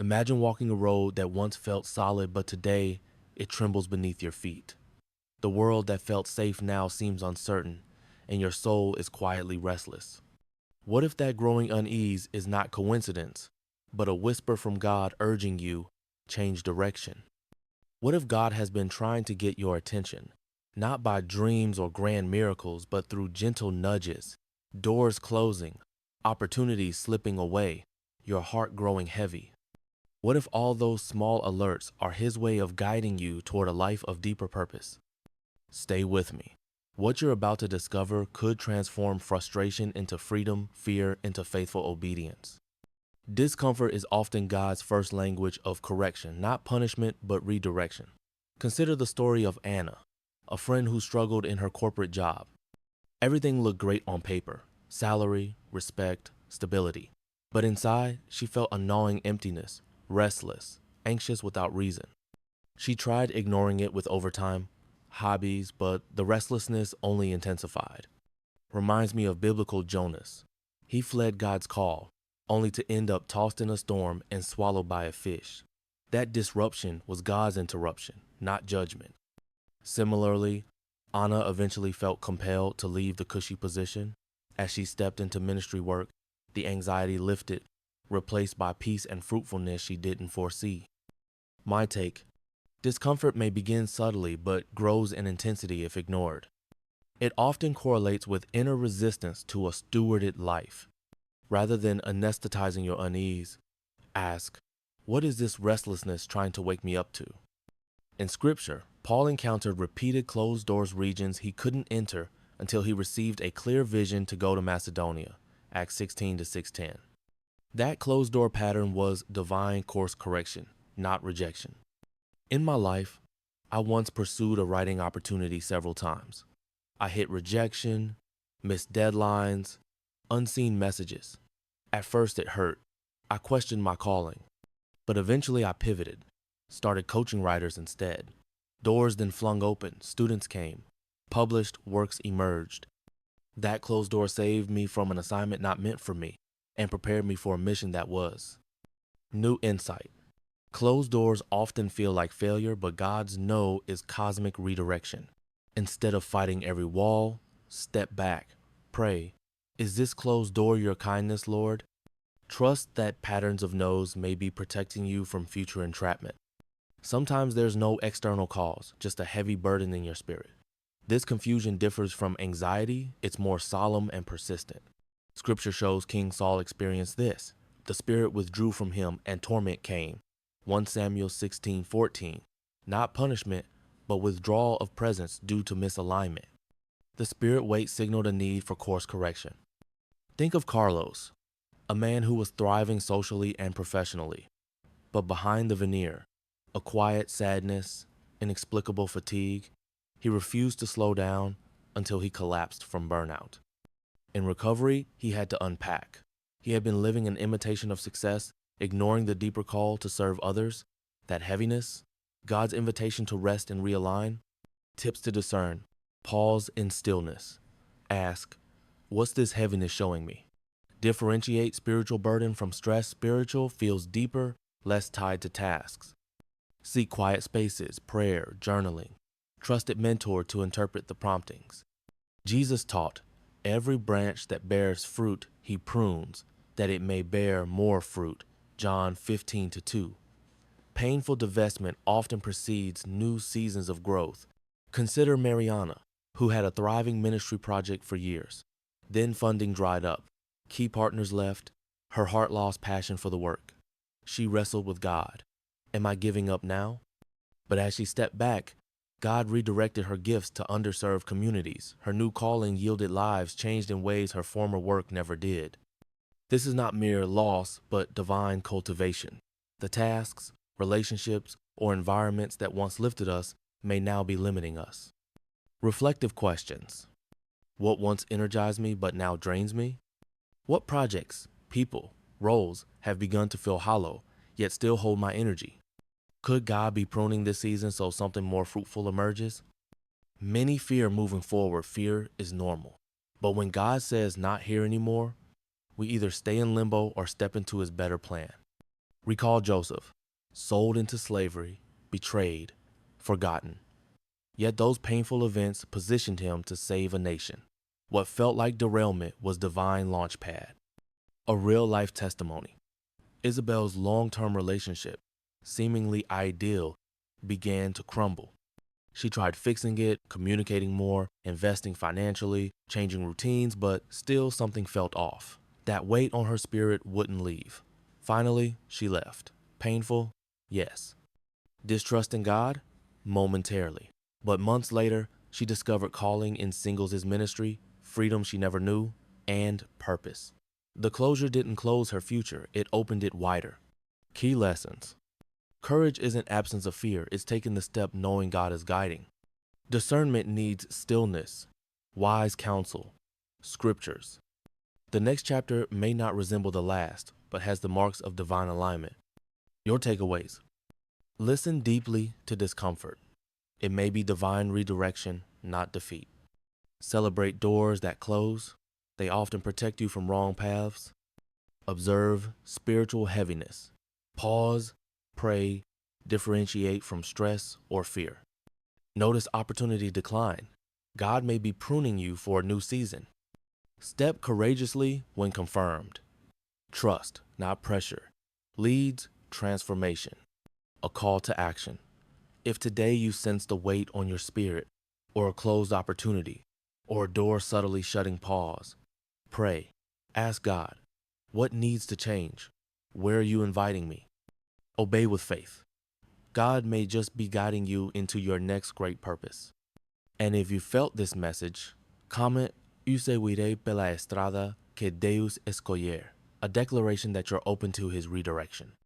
Imagine walking a road that once felt solid, but today it trembles beneath your feet. The world that felt safe now seems uncertain, and your soul is quietly restless. What if that growing unease is not coincidence, but a whisper from God urging you, change direction? What if God has been trying to get your attention, not by dreams or grand miracles, but through gentle nudges, doors closing, opportunities slipping away, your heart growing heavy? What if all those small alerts are His way of guiding you toward a life of deeper purpose? Stay with me. What you're about to discover could transform frustration into freedom, fear into faithful obedience. Discomfort is often God's first language of correction, not punishment, but redirection. Consider the story of Anna, a friend who struggled in her corporate job. Everything looked great on paper: salary, respect, stability. But inside, she felt a gnawing emptiness, restless, anxious without reason. She tried ignoring it with overtime, hobbies, but the restlessness only intensified. Reminds me of biblical Jonas. He fled God's call, only to end up tossed in a storm and swallowed by a fish. That disruption was God's interruption, not judgment. Similarly, Anna eventually felt compelled to leave the cushy position. As she stepped into ministry work, the anxiety lifted, replaced by peace and fruitfulness she didn't foresee. My take: discomfort may begin subtly but grows in intensity if ignored. It often correlates with inner resistance to a stewarded life. Rather than anesthetizing your unease, ask, what is this restlessness trying to wake me up to? In Scripture, Paul encountered repeated closed doors regions he couldn't enter until he received a clear vision to go to Macedonia, Acts 16 to 6:10. That closed door pattern was divine course correction, not rejection. In my life, I once pursued a writing opportunity several times. I hit rejection, missed deadlines, unseen messages. At first it hurt. I questioned my calling. But eventually I pivoted, started coaching writers instead. Doors then flung open, students came, published works emerged. That closed door saved me from an assignment not meant for me and prepared me for a mission that was. New insight. Closed doors often feel like failure, but God's no is cosmic redirection. Instead of fighting every wall, step back, pray. Is this closed door your kindness, Lord? Trust that patterns of no's may be protecting you from future entrapment. Sometimes there's no external cause, just a heavy burden in your spirit. This confusion differs from anxiety. It's more solemn and persistent. Scripture shows King Saul experienced this. The Spirit withdrew from him and torment came. 1 Samuel 16:14. Not punishment, but withdrawal of presence due to misalignment. The Spirit weight signaled a need for course correction. Think of Carlos, a man who was thriving socially and professionally, but behind the veneer, a quiet sadness, inexplicable fatigue. He refused to slow down until he collapsed from burnout. In recovery, he had to unpack. He had been living an imitation of success, ignoring the deeper call to serve others. That heaviness, God's invitation to rest and realign. Tips to discern: pause in stillness. Ask, what's this heaviness showing me? Differentiate spiritual burden from stress. Spiritual feels deeper, less tied to tasks. Seek quiet spaces, prayer, journaling. Trusted mentor to interpret the promptings. Jesus taught, every branch that bears fruit he prunes, that it may bear more fruit. John 15:2. Painful divestment often precedes new seasons of growth. Consider Mariana, who had a thriving ministry project for years. Then funding dried up. Key partners left. Her heart lost passion for the work. She wrestled with God. Am I giving up now? But as she stepped back, God redirected her gifts to underserved communities. Her new calling yielded lives changed in ways her former work never did. This is not mere loss, but divine cultivation. The tasks, relationships, or environments that once lifted us may now be limiting us. Reflective questions. What once energized me but now drains me? What projects, people, roles have begun to feel hollow, yet still hold my energy? Could God be pruning this season so something more fruitful emerges? Many fear moving forward. Fear is normal. But when God says not here anymore, we either stay in limbo or step into His better plan. Recall Joseph, sold into slavery, betrayed, forgotten. Yet those painful events positioned him to save a nation. What felt like derailment was divine launchpad, a real-life testimony. Isabel's long-term relationship, seemingly ideal, began to crumble. She tried fixing it, communicating more, investing financially, changing routines, but still something felt off. That weight on her spirit wouldn't leave. Finally, she left. Painful? Yes. Distrusting God? Momentarily. But months later, she discovered calling in Singles' ministry, freedom she never knew, and purpose. The closure didn't close her future, it opened it wider. Key lessons. Courage isn't absence of fear, it's taking the step knowing God is guiding. Discernment needs stillness, wise counsel, scriptures. The next chapter may not resemble the last, but has the marks of divine alignment. Your takeaways. Listen deeply to discomfort. It may be divine redirection, not defeat. Celebrate doors that close. They often protect you from wrong paths. Observe spiritual heaviness. Pause, pray, differentiate from stress or fear. Notice opportunity decline. God may be pruning you for a new season. Step courageously when confirmed. Trust, not pressure. Leads transformation. A call to action. If today you sense the weight on your spirit, or a closed opportunity, or a door subtly shutting, pause. Pray. Ask God, what needs to change? Where are you inviting me? Obey with faith. God may just be guiding you into your next great purpose. And if you felt this message, comment, "Eu seguiré pela estrada que Deus escolher," a declaration that you're open to his redirection.